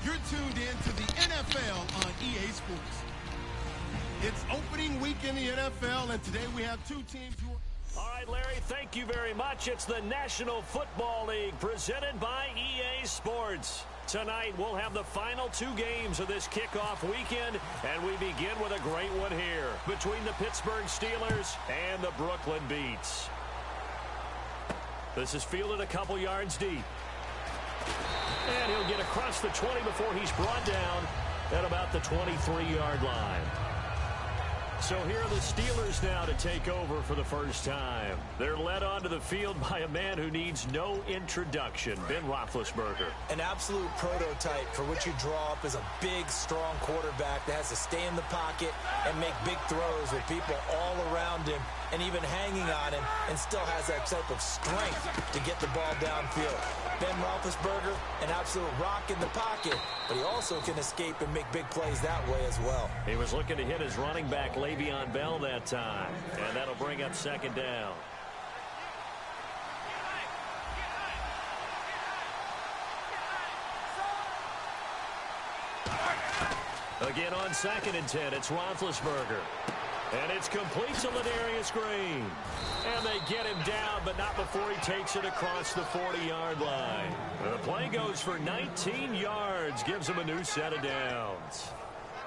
You're tuned in to the NFL on EA Sports. It's opening week in the NFL, and today we have two teams who are... All right, Larry, thank you very much. It's the National Football League presented by EA Sports. Tonight, we'll have the final two games of this kickoff weekend, and we begin with a great one here between the Pittsburgh Steelers and the Brooklyn Beats. This is fielded a couple yards deep. And he'll get across the 20 before he's brought down at about the 23-yard line. So here are the Steelers now to take over for the first time. They're led onto the field by a man who needs no introduction, Ben Roethlisberger. An absolute prototype for what you draw up as a big, strong quarterback that has to stay in the pocket and make big throws with people all around him and even hanging on him, and still has that type of strength to get the ball downfield. Ben Roethlisberger, an absolute rock in the pocket, but he also can escape and make big plays that way as well. He was looking to hit his running back, Le'Veon Bell, that time, and that'll bring up second down. Again on 2nd and 10, it's Roethlisberger. And it's complete to Ladarius Green. And they get him down, but not before he takes it across the 40-yard line. The play goes for 19 yards, gives him a new set of downs.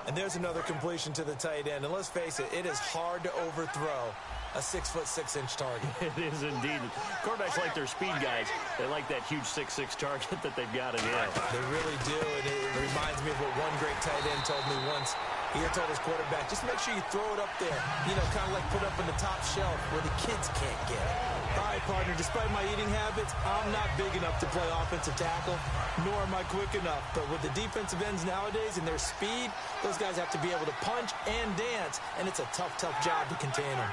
And there's another completion to the tight end. And let's face it, it is hard to overthrow a 6'6" target. It is indeed. Quarterbacks like their speed guys. They like that huge 6'6" target that they've got in him. They really do. And it reminds me of what one great tight end told me once. He told his quarterback, just make sure you throw it up there. You know, kind of like put up in the top shelf where the kids can't get it. All right, partner, despite my eating habits, I'm not big enough to play offensive tackle, nor am I quick enough. But with the defensive ends nowadays and their speed, those guys have to be able to punch and dance, and it's a tough, tough job to contain them.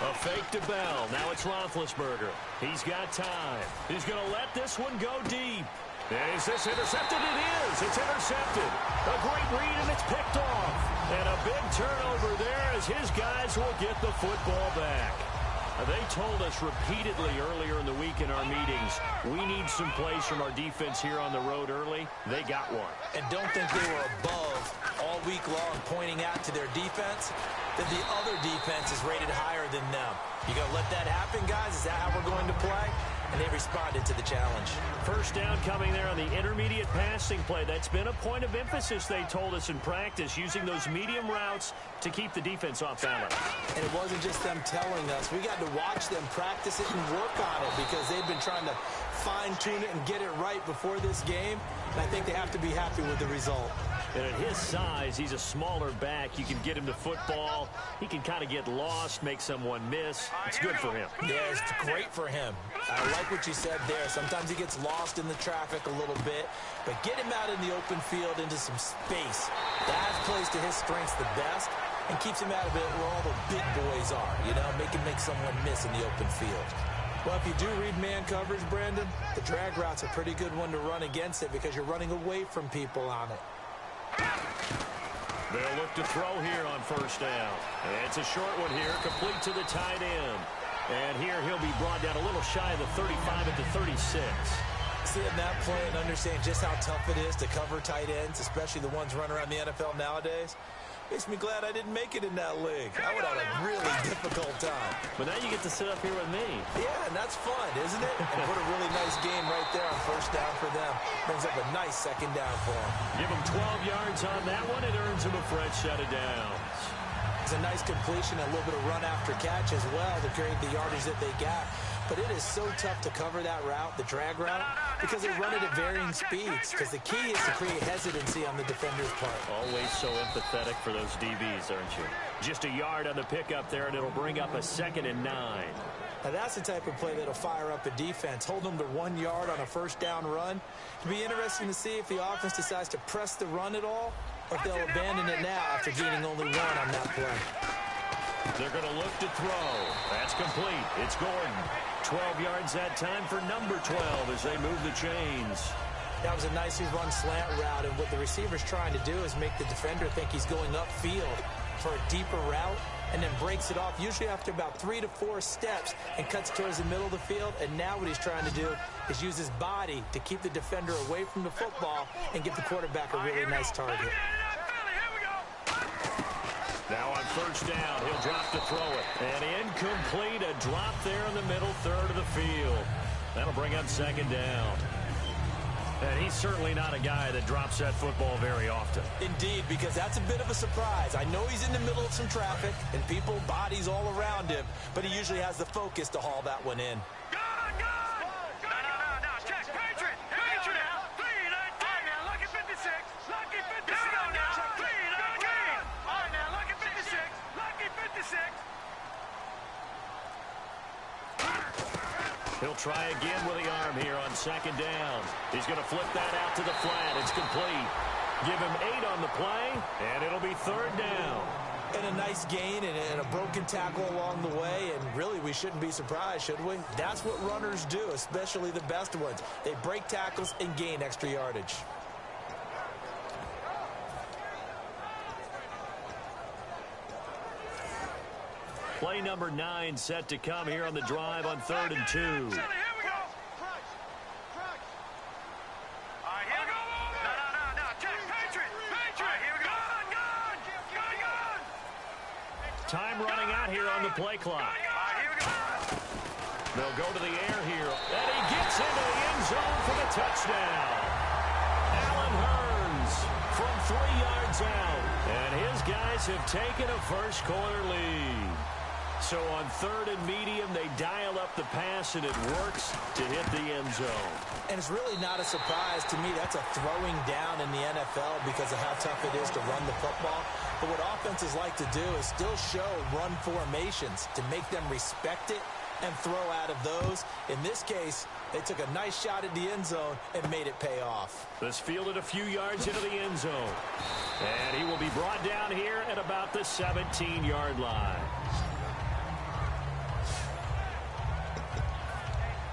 A fake to Bell. Now it's Roethlisberger. He's got time. He's going to let this one go deep. And is this intercepted? It is. It's intercepted. A great read, and it's picked off. And a big turnover there as his guys will get the football back. They told us repeatedly earlier in the week in our meetings, we need some plays from our defense here on the road early. They got one. And don't think they were above all week long pointing out to their defense that the other defense is rated higher than them. You going to let that happen, guys? Is that how we're going to play? And they responded to the challenge. First down coming there on the intermediate passing play. That's been a point of emphasis, they told us in practice, using those medium routes to keep the defense off balance. And it wasn't just them telling us. We got to watch them practice it and work on it because they've been trying to fine-tune it and get it right before this game. And I think they have to be happy with the result. And at his size, he's a smaller back. You can get him to football. He can kind of get lost, make someone miss. It's good for him. Yeah, it's great for him. I like what you said there. Sometimes he gets lost in the traffic a little bit, but get him out in the open field into some space. That plays to his strengths the best and keeps him out of it where all the big boys are, you know, make someone miss in the open field. Well, if you do read man coverage, Brandon, the drag route's a pretty good one to run against it because you're running away from people on it. They'll look to throw here on first down. It's a short one here, complete to the tight end. And here he'll be brought down a little shy of the 35 at the 36. Seeing that play and understand just how tough it is to cover tight ends, especially the ones running around the NFL nowadays, makes me glad I didn't make it in that league. I would have a really difficult time. But now you get to sit up here with me. Yeah, and that's fun, isn't it? And put a really nice game right there on first down for them. Brings up a nice second down for them. Give them 12 yards on that one. It earns them a fresh set of downs. It's a nice completion, a little bit of run after catch as well to create the yardage that they got. but it is so tough to cover that route, the drag route, because they run it at varying speeds, because the key is to create hesitancy on the defender's part. Always so empathetic for those DBs, aren't you? Just a yard on the pickup there, and it'll bring up a 2nd and 9. Now that's the type of play that'll fire up a defense, hold them to 1 yard on a first down run. It'll be interesting to see if the offense decides to press the run at all, or if they'll abandon it now after gaining only 1 on that play. They're going to look to throw. That's complete. It's Gordon. 12 yards that time for number 12 as they move the chains. That was a nicely run slant route, and what the receiver's trying to do is make the defender think he's going upfield for a deeper route, and then breaks it off, usually after about 3 to 4 steps, and cuts towards the middle of the field. And now what he's trying to do is use his body to keep the defender away from the football and give the quarterback a really nice target. Now on first down, he'll drop to throw it. And incomplete, a drop there in the middle third of the field. That'll bring up 2nd down. And he's certainly not a guy that drops that football very often. Indeed, because that's a bit of a surprise. I know he's in the middle of some traffic and people, bodies all around him, but he usually has the focus to haul that one in. He'll try again with the arm here on 2nd down. He's going to flip that out to the flat. It's complete. Give him 8 on the play, and it'll be 3rd down. And a nice gain and a broken tackle along the way, and really we shouldn't be surprised, should we? That's what runners do, especially the best ones. They break tackles and gain extra yardage. Play number 9 set to come here on the drive on 3rd and 2. Time running out here on the play clock. They'll go to the air here, and he gets into the end zone for the touchdown. Allen Hurns from 3 yards out, and his guys have taken a first quarter lead. So on 3rd and medium, they dial up the pass, and it works to hit the end zone. And it's really not a surprise to me. That's a throwing down in the NFL because of how tough it is to run the football. But what offenses like to do is still show run formations to make them respect it and throw out of those. In this case, they took a nice shot at the end zone and made it pay off. This fielded a few yards into the end zone. And he will be brought down here at about the 17-yard line.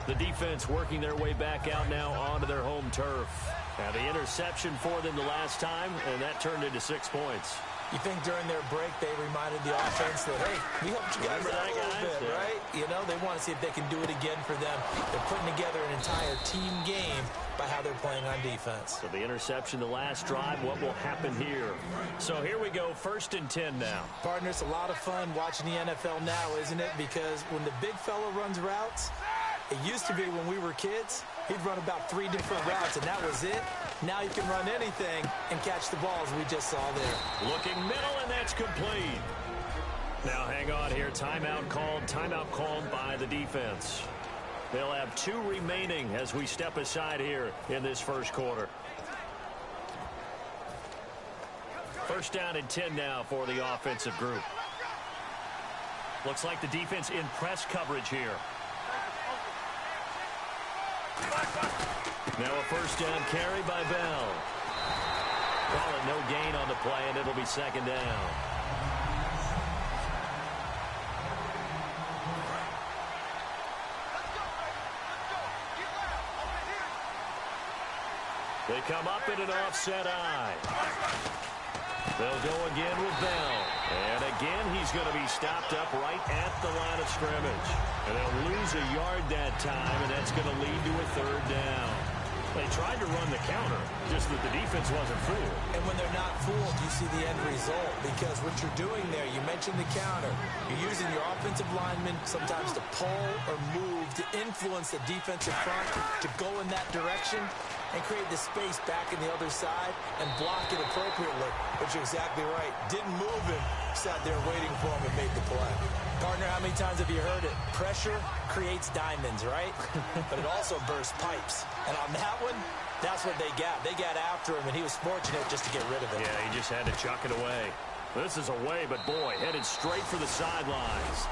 The defense working their way back out now onto their home turf. Now the interception for them the last time, and that turned into 6 points. You think during their break they reminded the offense that, hey, we helped you guys out a little bit, right? You know, they want to see if they can do it again for them. They're putting together an entire team game by how they're playing on defense. So the interception the last drive, what will happen here? So here we go, 1st and 10 now. Partner, it's a lot of fun watching the NFL now, isn't it? Because when the big fella runs routes, it used to be when we were kids, he'd run about 3 different routes, and that was it. Now you can run anything and catch the balls we just saw there. Looking middle, and that's complete. Now hang on here. Timeout called by the defense. They'll have 2 remaining as we step aside here in this first quarter. 1st down and 10 now for the offensive group. Looks like the defense in press coverage here. Now a 1st down carry by Bell. Call it no gain on the play, and it'll be 2nd down. They come up in an offset eye. They'll go again with Bell. And again, he's going to be stopped up right at the line of scrimmage. And they'll lose a yard that time, and that's going to lead to a 3rd down. They tried to run the counter, just that the defense wasn't fooled. And when they're not fooled, you see the end result. Because what you're doing there, you mentioned the counter. You're using your offensive linemen sometimes to pull or move to influence the defensive front to go in that direction. and create the space back in the other side and block it appropriately. But you're exactly right. Didn't move him, sat there waiting for him and made the play. Partner, how many times have you heard it? Pressure creates diamonds, right? But it also bursts pipes. And on that one, that's what they got. They got after him, and he was fortunate just to get rid of it. Yeah, he just had to chuck it away. This is away, but boy, headed straight for the sidelines.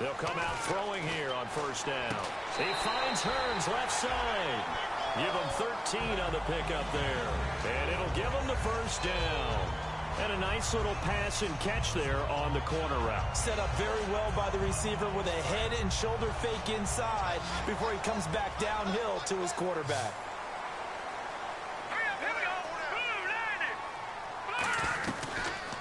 They'll come out throwing here on first down. He finds Hearns left side. Give him 13 on the pickup there. And it'll give him the first down. And a nice little pass and catch there on the corner route. Set up very well by the receiver with a head and shoulder fake inside before he comes back downhill to his quarterback.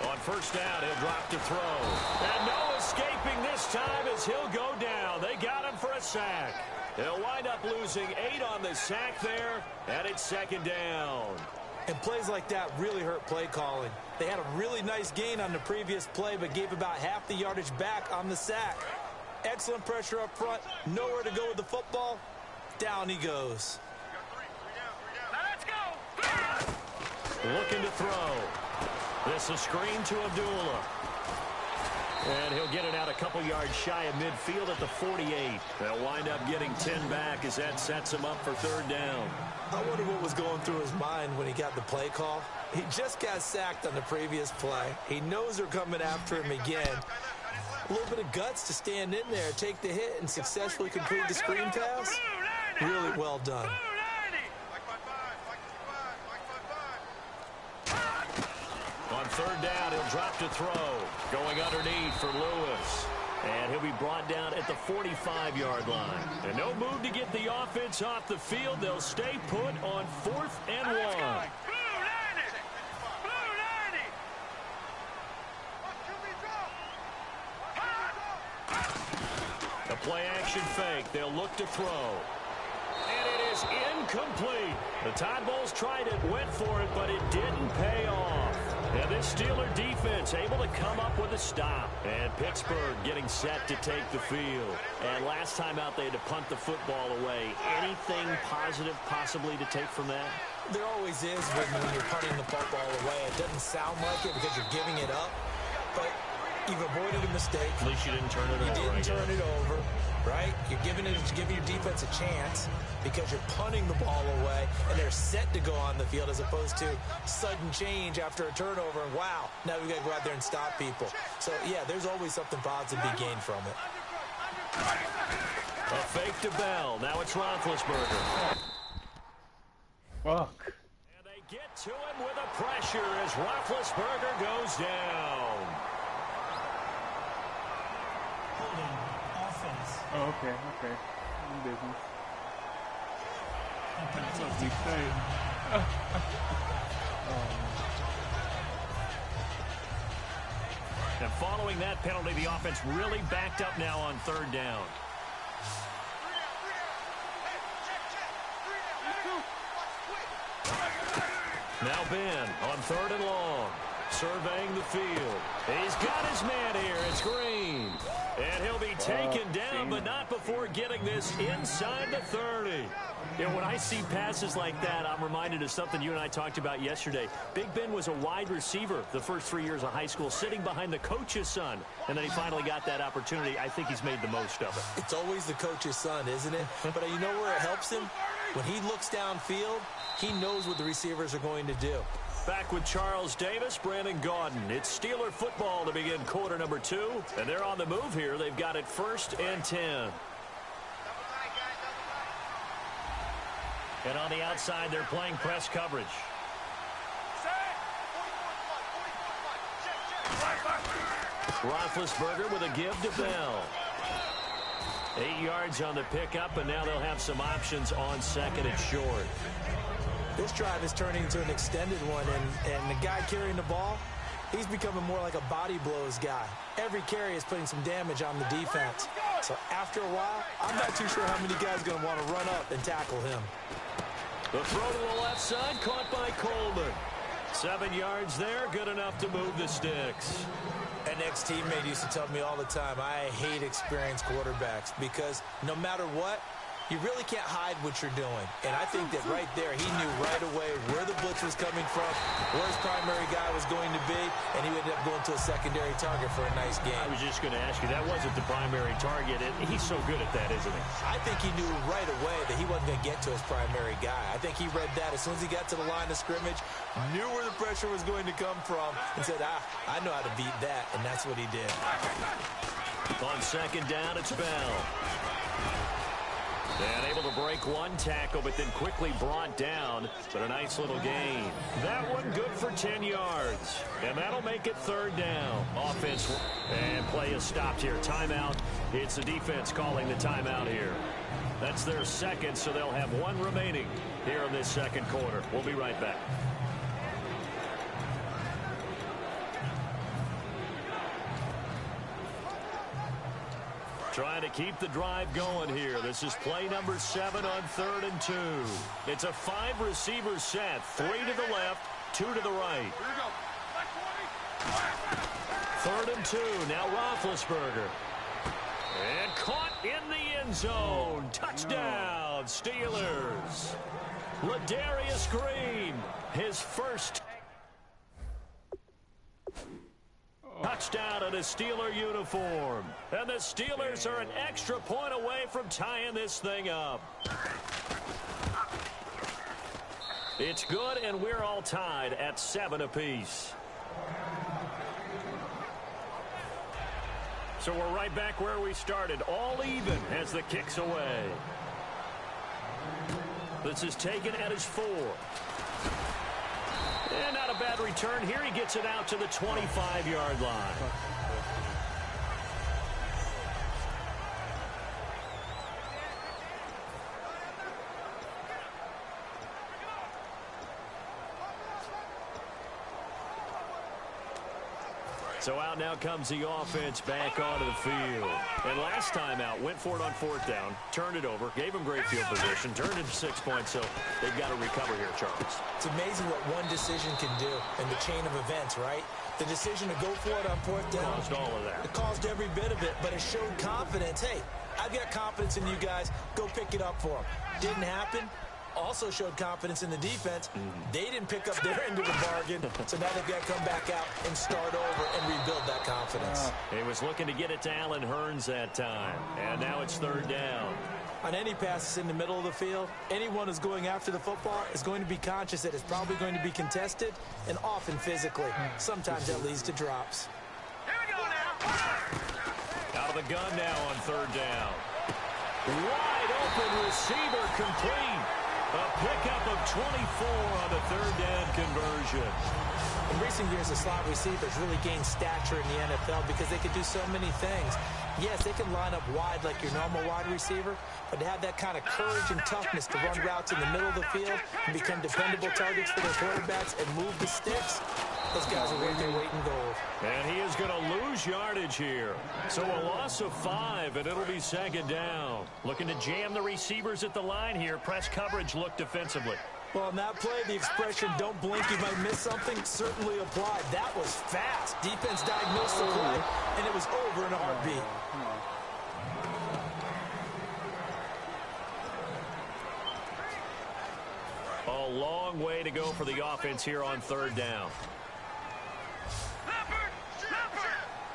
On first down, he'll drop to throw. And no escaping this time as he'll go down. They got him for a sack. They'll wind up losing 8 on the sack there, and it's second down. And plays like that really hurt play calling. They had a really nice gain on the previous play, but gave about half the yardage back on the sack. Excellent pressure up front. Nowhere to go with the football. Down he goes. Looking to throw. This is screen to Abdullah. And he'll get it out a couple yards shy of midfield at the 48. They'll wind up getting 10 back as that sets him up for third down. I wonder what was going through his mind when he got the play call. He just got sacked on the previous play. He knows they're coming after him again. A little bit of guts to stand in there, take the hit, and successfully complete the screen pass. Really well done. On third down, he'll drop to throw. Going underneath for Lewis. And he'll be brought down at the 45-yard line. And no move to get the offense off the field. They'll stay put on 4th and 1. The play-action fake. They'll look to throw. And it is incomplete. The Tide Bulls tried it, went for it, but it didn't pay off. And this Steeler defense able to come up with a stop. And Pittsburgh getting set to take the field. And last time out, they had to punt the football away. Anything positive possibly to take from that? There always is when you're punting the football away. It doesn't sound like it because you're giving it up. But you've avoided a mistake. At least you didn't turn it over. You didn't turn it over, right? You're giving your defense a chance because you're punting the ball away, and they're set to go on the field as opposed to sudden change after a turnover. And wow, now we've got to go out there and stop people. So, yeah, there's always something positive to be gained from it. A fake to Bell. Now it's Roethlisberger. Fuck. And they get to him with a pressure as Roethlisberger goes down. Oh, okay. In business. That's what we say. And following that penalty, the offense really backed up now on third down. Now Ben on third and long. Surveying the field. He's got his man here. It's Green. And he'll be taken down, but not before getting this inside the 30. You know, when I see passes like that, I'm reminded of something you and I talked about yesterday. Big Ben was a wide receiver the first 3 years of high school, sitting behind the coach's son. And then he finally got that opportunity. I think he's made the most of it. It's always the coach's son, isn't it? But you know where it helps him? When he looks downfield, he knows what the receivers are going to do. Back with Charles Davis, Brandon Gaudin. It's Steeler football to begin quarter number 2. And they're on the move here. They've got it 1st and 10. And on the outside, they're playing press coverage. Roethlisberger with a give to Bell. 8 yards on the pickup, and now they'll have some options on second and short. This drive is turning into an extended one, and the guy carrying the ball, He's becoming more like a body blows guy. Every carry is putting some damage on the defense. So after a while, I'm not too sure how many guys are going to want to run up and tackle him. The throw to the left side, caught by Coleman. 7 yards there, good enough to move the sticks. An ex-teammate used to tell me all the time, I hate experienced quarterbacks because no matter what, you really can't hide what you're doing. And I think that right there, he knew right away where the blitz was coming from, where his primary guy was going to be, and he ended up going to a secondary target for a nice game. I was just going to ask you, that wasn't the primary target. He's so good at that, isn't he? I think he knew right away that he wasn't going to get to his primary guy. I think he read that as soon as he got to the line of scrimmage, knew where the pressure was going to come from, and said, I know how to beat that, and that's what he did. On second down, it's Bell. And able to break one tackle, but then quickly brought down. But a nice little gain. That one good for 10 yards. And that'll make it third down. Offense. And play is stopped here. Timeout. It's the defense calling the timeout here. That's their second, so they'll have one remaining here in this second quarter. We'll be right back. Trying to keep the drive going here. This is play number 7 on 3rd and 2. It's a 5-receiver set. 3 to the left, 2 to the right. 3rd and 2. Now Roethlisberger. And caught in the end zone. Touchdown, Steelers. Ladarius Green, his first touchdown in a Steeler uniform. And the Steelers are an extra point away from tying this thing up. It's good, and we're all tied at 7 apiece. So we're right back where we started, all even as the kick's away. This is taken at his 4. And not a bad return here. He gets it out to the 25-yard line. So out now comes the offense back onto the field. And last time out, went for it on 4th down, turned it over, gave him great field position, turned it to 6 points, so they've got to recover here, Charles. It's amazing what one decision can do in the chain of events, right? The decision to go for it on 4th down. Caused all of that. It caused every bit of it, but it showed confidence. Hey, I've got confidence in you guys. Go pick it up for them. Didn't happen. Also showed confidence in the defense. They didn't pick up their end of the bargain, so now they've got to come back out and start over and rebuild that confidence. He was looking to get it to Allen Hurns that time, and now it's 3rd down. On any passes in the middle of the field, anyone who's going after the football is going to be conscious that it's probably going to be contested and often physically. Sometimes that leads to drops. Here we go now. Out of the gun now on 3rd down. Wide open receiver complete. A pickup of 24 on the 3rd down conversion. In recent years, the slot receivers really gained stature in the NFL because they could do so many things. Yes, they can line up wide like your normal wide receiver, but to have that kind of courage and toughness to run routes in the middle of the field and become dependable targets for their quarterbacks and move the sticks, those guys are worth their weight in gold. And he is going to lose yardage here. So a loss of 5, and it'll be 2nd down. Looking to jam the receivers at the line here. Press coverage look defensively. Well, on that play, the expression, don't blink, you might miss something, certainly applied. That was fast. Defense diagnosed the play, and it was over in a heartbeat. A long way to go for the offense here on 3rd down.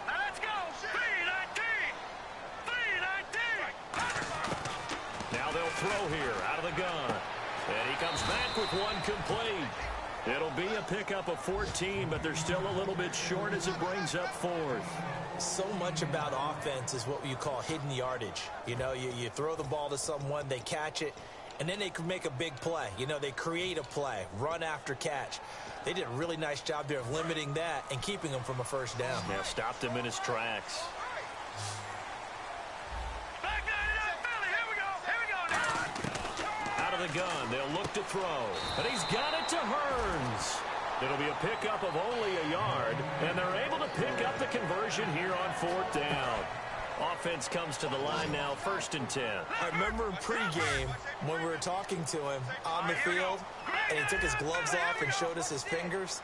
Let's go. 3-19. Now they'll throw here out of the gun. And he comes back with one complete. It'll be a pickup of 14, but they're still a little bit short as it brings up 4th. So much about offense is what you call hidden yardage. You know, you throw the ball to someone, they catch it, and then they can make a big play. You know, they create a play, run after catch. They did a really nice job there of limiting that and keeping him from a 1st down. Yeah, stopped him in his tracks. Here we go now. Out of the gun, they'll look to throw. But he's got it to Hurns. It'll be a pickup of only a yard, and they're able to pick up the conversion here on 4th down. Offense comes to the line now, 1st and 10. I remember in pregame when we were talking to him on the field, and he took his gloves off and showed us his fingers.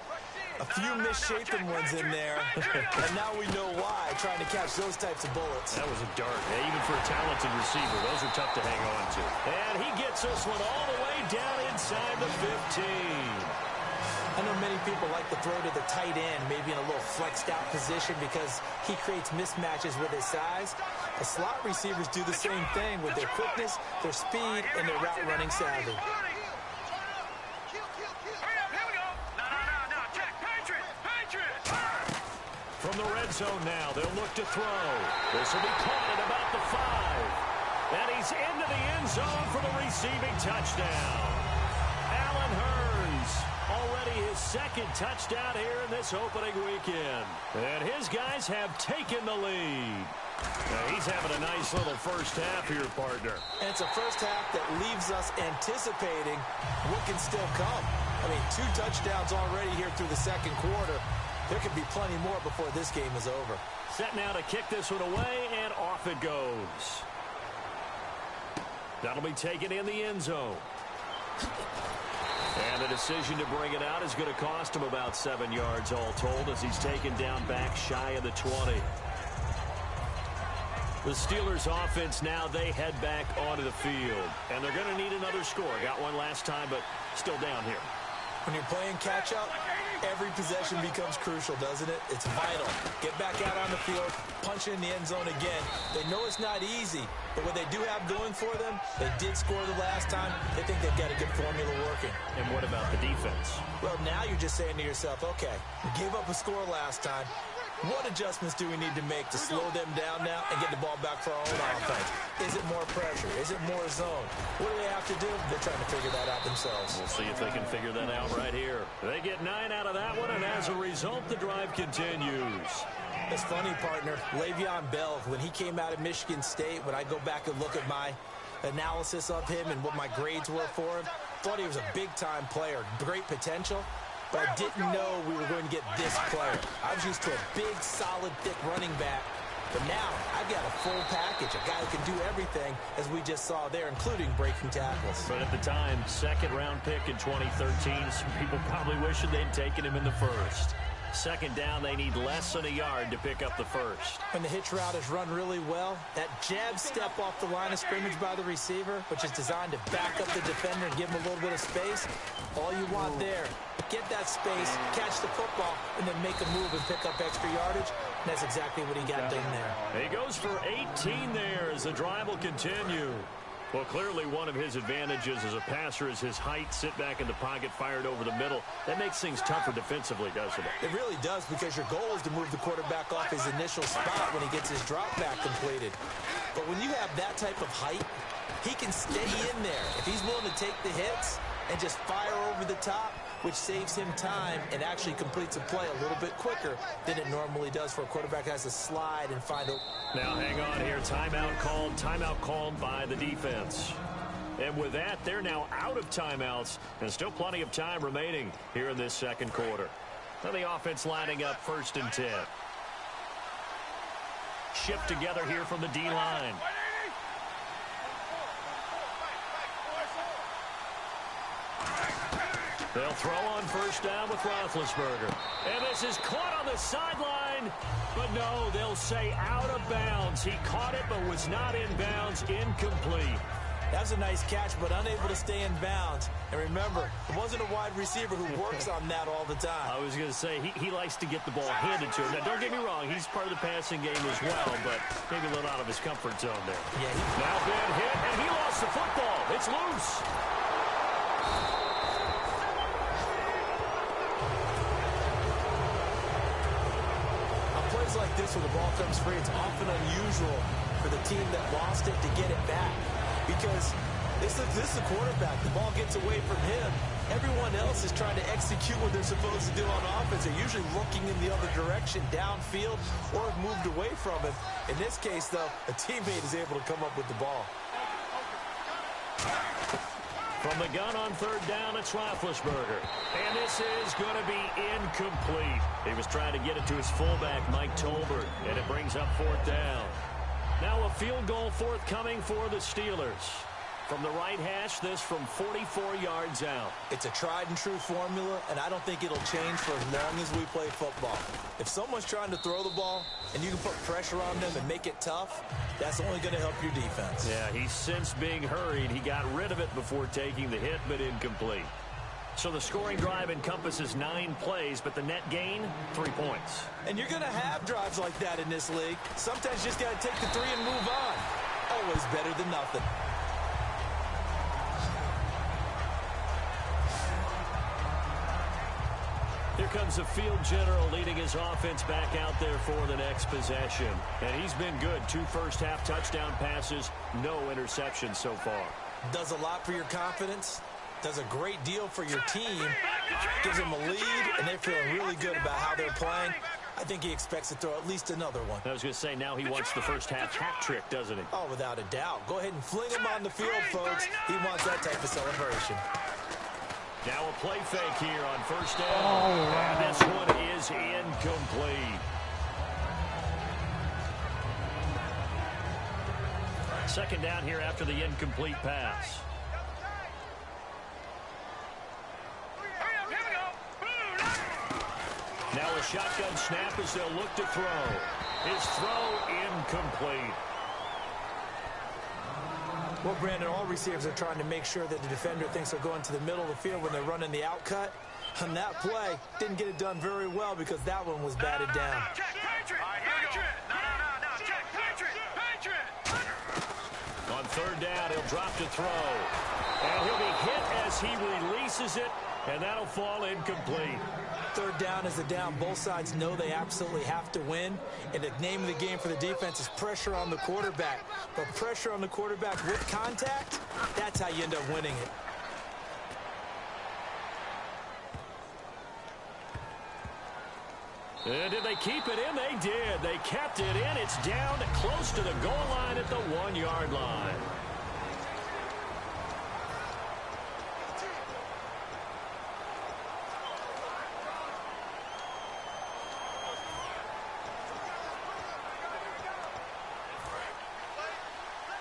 A few misshapen ones in there, and now we know why, trying to catch those types of bullets. That was a dart. Even for a talented receiver, those are tough to hang on to. And he gets this one all the way down inside the 15. I know many people like to throw to the tight end, maybe in a little flexed out position because he creates mismatches with his size. The slot receivers do the same thing with their quickness, their speed, and their route running savvy. From the red zone now, they'll look to throw. This will be caught at about the 5. And he's into the end zone for the receiving touchdown. Allen Hurns, already his 2nd touchdown here in this opening weekend. And his guys have taken the lead. Now he's having a nice little first half here, partner. And it's a first half that leaves us anticipating what can still come. I mean, 2 touchdowns already here through the 2nd quarter. There could be plenty more before this game is over. Set now to kick this one away, and off it goes. That'll be taken in the end zone. And the decision to bring it out is going to cost him about 7 yards all told as he's taken down back shy of the 20. The Steelers offense now, they head back onto the field. And they're going to need another score. Got one last time, but still down here. When you're playing catch-up, every possession becomes crucial, doesn't it? It's vital. Get back out on the field, punch in the end zone again. They know it's not easy, but what they do have going for them, they did score the last time. They think they've got a good formula working. And what about the defense? Well, now you're just saying to yourself, okay, we gave up a score last time. What adjustments do we need to make to slow them down now and get the ball back for our own offense? Is it more pressure? Is it more zone? What do they have to do? They're trying to figure that out themselves. We'll see if they can figure that out right here. They get 9 out of that one, and as a result, the drive continues. It's funny, partner. Le'Veon Bell, when he came out of Michigan State, when I go back and look at my analysis of him and what my grades were for him, thought he was a big-time player, great potential. But I didn't know we were going to get this player. I was used to a big, solid, thick running back. But now I've got a full package, a guy who can do everything, as we just saw there, including breaking tackles. But at the time, 2nd-round pick in 2013, some people probably wishing they'd taken him in the 1st. 2nd down, they need less than a yard to pick up the 1st. When the hitch route is run really well, that jab step off the line of scrimmage by the receiver, which is designed to back up the defender and give him a little bit of space, all you want there, get that space, catch the football, and then make a move and pick up extra yardage. And that's exactly what he got done there. He goes for 18 there as the drive will continue. Well, clearly one of his advantages as a passer is his height, sit back in the pocket, fired over the middle. That makes things tougher defensively, doesn't it? It really does, because your goal is to move the quarterback off his initial spot when he gets his drop back completed. But when you have that type of height, he can stay in there. If he's willing to take the hits and just fire over the top, which saves him time and actually completes a play a little bit quicker than it normally does for a quarterback that has to slide and find a... Now, hang on here. Timeout called by the defense. And with that, they're now out of timeouts and still plenty of time remaining here in this 2nd quarter. Now the offense lining up 1st and 10. Shift together here from the D-line. They'll throw on 1st down with Roethlisberger. And this is caught on the sideline. But no, they'll say out of bounds. He caught it but was not in bounds. Incomplete. That was a nice catch, but unable to stay in bounds. And remember, it wasn't a wide receiver who works on that all the time. I was going to say, he likes to get the ball handed to him. Now, don't get me wrong, he's part of the passing game as well, but maybe a little out of his comfort zone there. Yeah, now been hit, and he lost the football. It's loose. Like this, when the ball comes free, it's often unusual for the team that lost it to get it back, because this is the quarterback. The ball gets away from him. Everyone else is trying to execute what they're supposed to do on offense. They're usually looking in the other direction, downfield, or have moved away from him. In this case, though, a teammate is able to come up with the ball. From the gun on third down, it's Roethlisberger. And this is going to be incomplete. He was trying to get it to his fullback, Mike Tolbert, and it brings up fourth down. Now a field goal forthcoming for the Steelers. From the right hash, this from 44 yards out. It's a tried-and-true formula, and I don't think it'll change for as long as we play football. If someone's trying to throw the ball and you can put pressure on them and make it tough, that's only going to help your defense. Yeah, he's since being hurried. He got rid of it before taking the hit, but incomplete. So the scoring drive encompasses 9 plays, but the net gain, 3 points. And you're going to have drives like that in this league. Sometimes you just got to take the 3 and move on. Always better than nothing. Here comes the field general leading his offense back out there for the next possession. And he's been good. 2 first-half touchdown passes, no interceptions so far. Does a lot for your confidence. Does a great deal for your team. Gives them a lead, and they're feeling really good about how they're playing. I think he expects to throw at least another one. I was going to say, now he wants the first-half hat trick, doesn't he? Oh, without a doubt. Go ahead and fling him on the field, folks. He wants that type of celebration. Now a play fake here on first down. And this one is incomplete. Second down here after the incomplete pass. Now a shotgun snap as they'll look to throw. His throw incomplete. Well, Brandon, all receivers are trying to make sure that the defender thinks they're going to the middle of the field when they're running the outcut. On that play, didn't get it done very well because that one was batted down. On third down, he'll drop to throw. And he'll be hit as he releases it, and that'll fall incomplete. Third down is a down. Both sides know they absolutely have to win. And the name of the game for the defense is pressure on the quarterback. But pressure on the quarterback with contact, that's how you end up winning it. And did they keep it in? They did. They kept it in. It's down close to the goal line at the 1-yard line.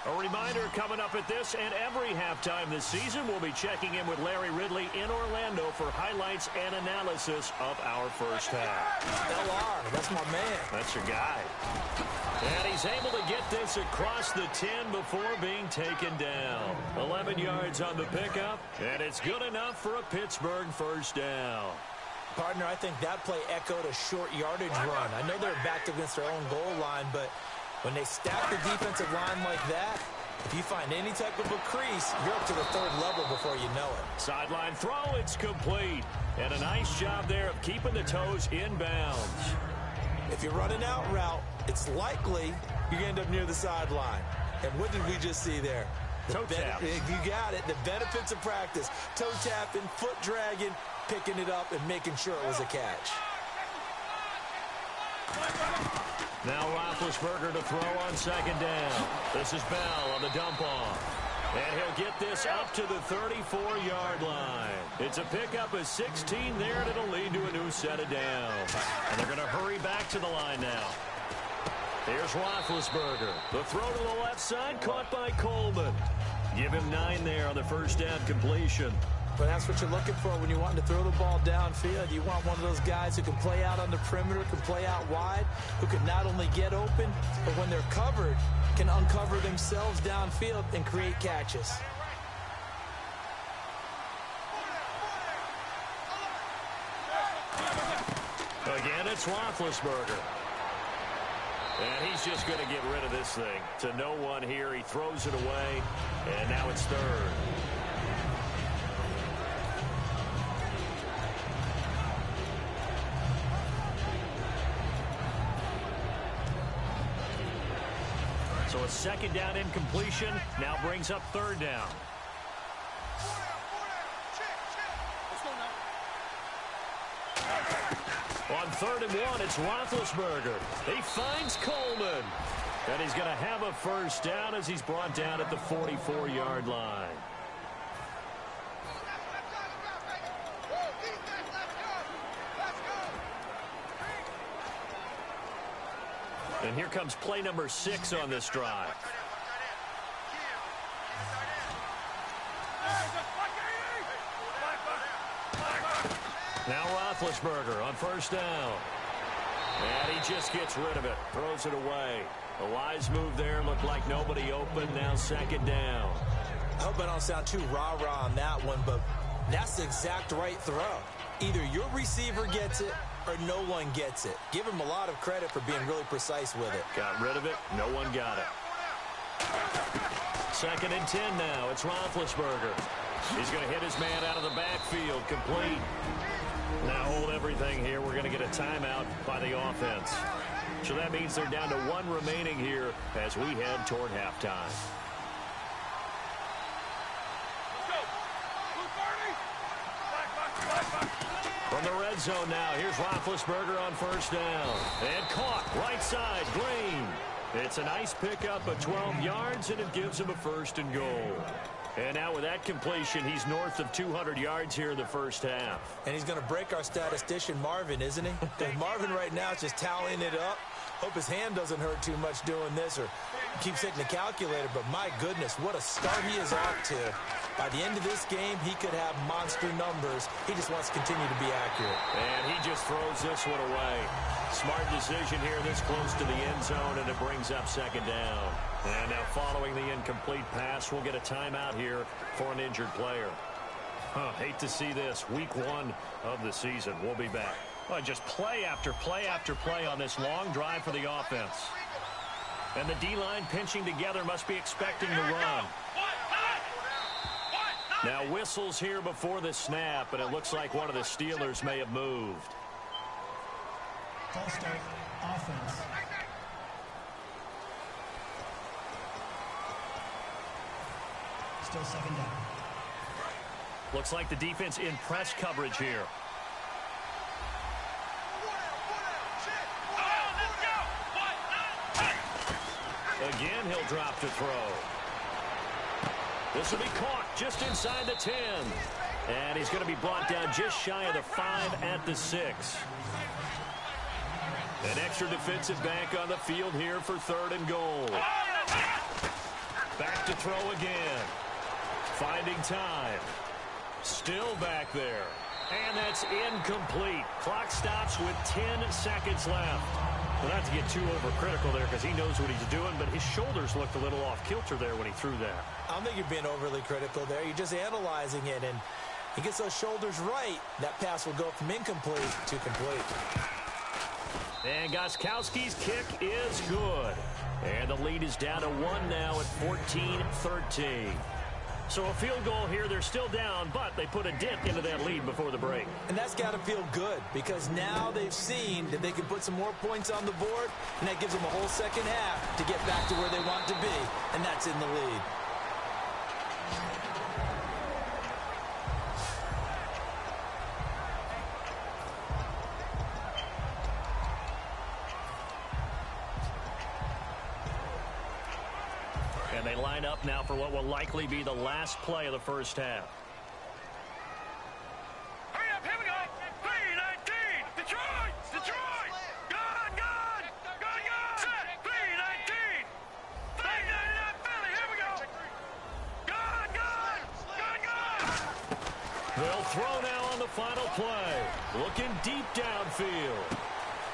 A reminder coming up at this and every halftime this season, we'll be checking in with Larry Ridley in Orlando for highlights and analysis of our first half. LR, that's my man. That's your guy. And he's able to get this across the 10 before being taken down. 11 yards on the pickup, and it's good enough for a Pittsburgh first down. Partner, I think that play echoed a short yardage run. I know they're backed against their own goal line, but when they stack the defensive line like that, if you find any type of a crease, you're up to the 3rd level before you know it. Sideline throw, it's complete. And a nice job there of keeping the toes in bounds. If you're running out route, it's likely you end up near the sideline. And what did we just see there? Toe tap. You got it. The benefits of practice. Toe tapping, foot dragging, picking it up, and making sure it was a catch. Now Roethlisberger to throw on second down. This is Bell on the dump off. And he'll get this up to the 34-yard line. It's a pickup of 16 there, and it'll lead to a new set of downs. And they're going to hurry back to the line now. Here's Roethlisberger. The throw to the left side caught by Coleman. Give him 9 there on the first down completion. But that's what you're looking for when you want to throw the ball downfield. You want one of those guys who can play out on the perimeter, can play out wide, who can not only get open, but when they're covered, can uncover themselves downfield and create catches. Again, it's Roethlisberger. And he's just going to get rid of this thing. To no one here, he throws it away, and now it's 3rd. So a second down incompletion now brings up 3rd down. On 3rd and 1, it's Roethlisberger. He finds Coleman. And he's going to have a first down as he's brought down at the 44-yard line. And here comes play number 6 on this drive. Now Roethlisberger on first down. And he just gets rid of it. Throws it away. A wise move there. Looked like nobody open. Now second down. I hope I don't sound too rah-rah on that one, but that's the exact right throw. Either your receiver gets it or no one gets it. Give him a lot of credit for being really precise with it. Got rid of it. No one got it. Second and 10 now. It's Roethlisberger. He's going to hit his man out of the backfield. Complete. Now hold everything here. We're going to get a timeout by the offense. So that means they're down to 1 remaining here as we head toward halftime. From the red zone now, here's Roethlisberger on first down. And caught, right side, Green. It's a nice pickup of 12 yards, and it gives him a first and goal. And now with that completion, he's north of 200 yards here in the first half. And he's going to break our statistician Marvin, isn't he? Because Marvin right now is just tallying it up. Hope his hand doesn't hurt too much doing this or keeps hitting the calculator. But my goodness, what a start he is off to. By the end of this game, he could have monster numbers. He just wants to continue to be accurate. And he just throws this one away. Smart decision here this close to the end zone, and it brings up second down. And now following the incomplete pass, we'll get a timeout here for an injured player. Hate to see this. Week 1 of the season. We'll be back. Well, just play after play after play on this long drive for the offense. And the D-line pinching together must be expecting the run. Now whistles here before the snap, and it looks like one of the Steelers may have moved. False start, offense. Still second down. Looks like the defense in press coverage here. Again, he'll drop to throw. This will be caught just inside the 10. And he's going to be brought down just shy of the 5 at the 6. An extra defensive back on the field here for third and goal. Back to throw again. Finding time. Still back there. And that's incomplete. Clock stops with 10 seconds left. Well, not to get too overcritical there because he knows what he's doing, but his shoulders looked a little off kilter there when he threw that. I don't think you're being overly critical there. You're just analyzing it, and he gets those shoulders right. That pass will go from incomplete to complete. And Gostkowski's kick is good. And the lead is down to 1 now at 14-13. So a field goal here, they're still down, but they put a dent into that lead before the break. And that's got to feel good because now they've seen that they can put some more points on the board, and that gives them a whole second half to get back to where they want to be, and that's in the lead. And they line up now for what will likely be the last play of the first half. Hurry up, here we go. 3-19, Detroit, Detroit. Gone, gone, gone, gone. Set, 3-19. 3-99, Philly, here we go. Gone, gone, gone, gone. They'll throw now on the final play. Looking deep downfield.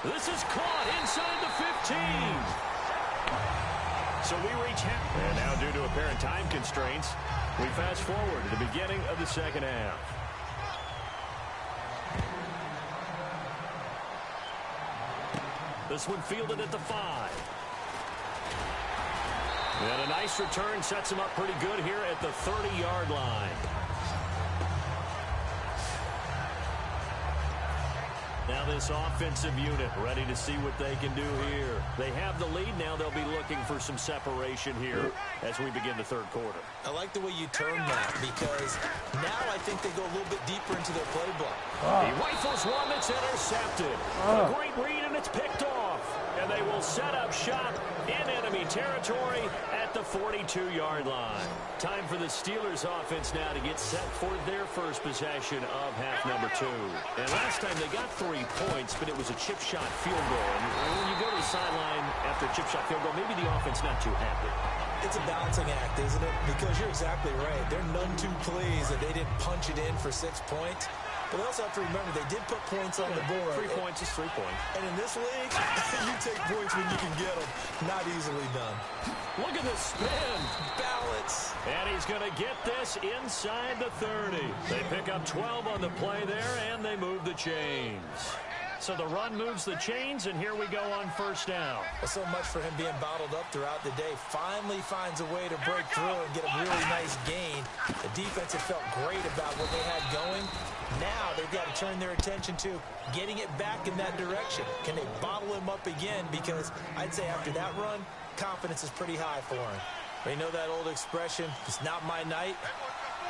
This is caught inside the 15. So we reach half. And now due to apparent time constraints, we fast forward to the beginning of the second half. This one fielded at the 5. And a nice return sets him up pretty good here at the 30-yard line. Now this offensive unit ready to see what they can do here. They have the lead now. They'll be looking for some separation here as we begin the third quarter. I like the way you term that because now I think they go a little bit deeper into their playbook. He rifles one that's intercepted. A great read, and it's picked off. And they will set up shop in enemy territory at the 42-yard line. Time for the Steelers offense now to get set for their first possession of half number 2. And last time they got 3 points, but it was a chip shot field goal. And when you go to the sideline after a chip shot field goal, maybe the offense not too happy. It's a balancing act, isn't it? Because you're exactly right. They're none too pleased that they didn't punch it in for 6 points. But they also have to remember they did put points on the board. 3 points is 3 points. And in this league, you take points when you can get them. Not easily done. Look at the spin. Balance. And he's going to get this inside the 30. They pick up 12 on the play there, and they move the chains. So the run moves the chains, and here we go on first down. Well, so much for him being bottled up throughout the day. Finally finds a way to break through and get a really nice gain. The defense had felt great about what they had going. Now they've got to turn their attention to getting it back in that direction. Can they bottle him up again? Because I'd say after that run, confidence is pretty high for him. But you know that old expression, it's not my night.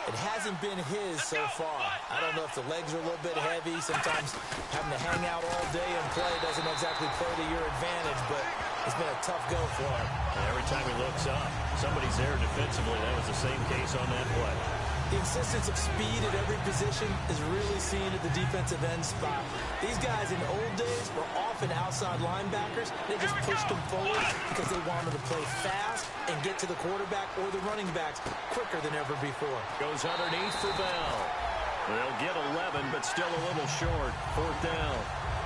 It hasn't been his so far. I don't know if the legs are a little bit heavy. Sometimes having to hang out all day and play doesn't exactly play to your advantage, but it's been a tough go for him. And every time he looks up, somebody's there defensively. That was the same case on that play. The insistence of speed at every position is really seen at the defensive end spot. These guys in old days were often outside linebackers. They just pushed them forward because they wanted to play fast and get to the quarterback or the running backs quicker than ever before. Goes underneath for Bell. They'll get 11, but still a little short. 4th down.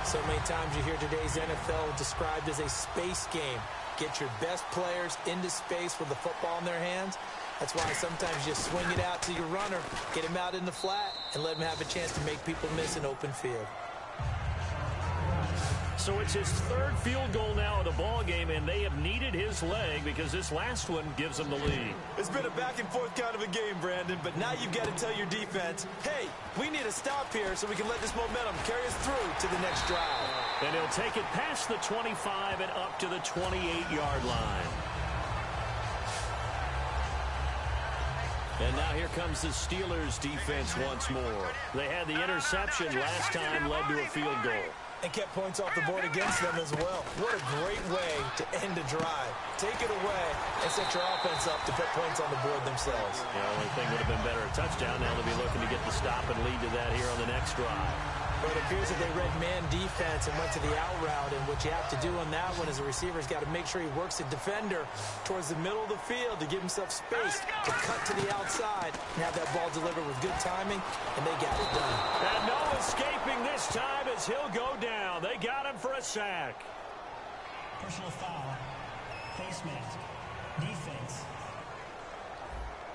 So many times you hear today's NFL described as a space game. Get your best players into space with the football in their hands. That's why sometimes you swing it out to your runner, get him out in the flat, and let him have a chance to make people miss an open field. So it's his 3rd field goal now of the ball game, and they have needed his leg because this last one gives them the lead. It's been a back-and-forth kind of a game, Brandon, but now you've got to tell your defense, hey, we need a stop here so we can let this momentum carry us through to the next drive. And he'll take it past the 25 and up to the 28-yard line. And now here comes the Steelers defense once more. They had the interception last time, led to a field goal. And kept points off the board against them as well. What a great way to end a drive. Take it away and set your offense up to put points on the board themselves. The only thing would have been better, a touchdown. Now they'll be looking to get the stop and lead to that here on the next drive. But it appears that they read man defense and went to the out route. And what you have to do on that one is a receiver's got to make sure he works the defender towards the middle of the field to give himself space to cut to the outside and have that ball delivered with good timing, and they got it done. And no escaping this time as he'll go down. They got him for a sack. Personal foul, face mask, defense.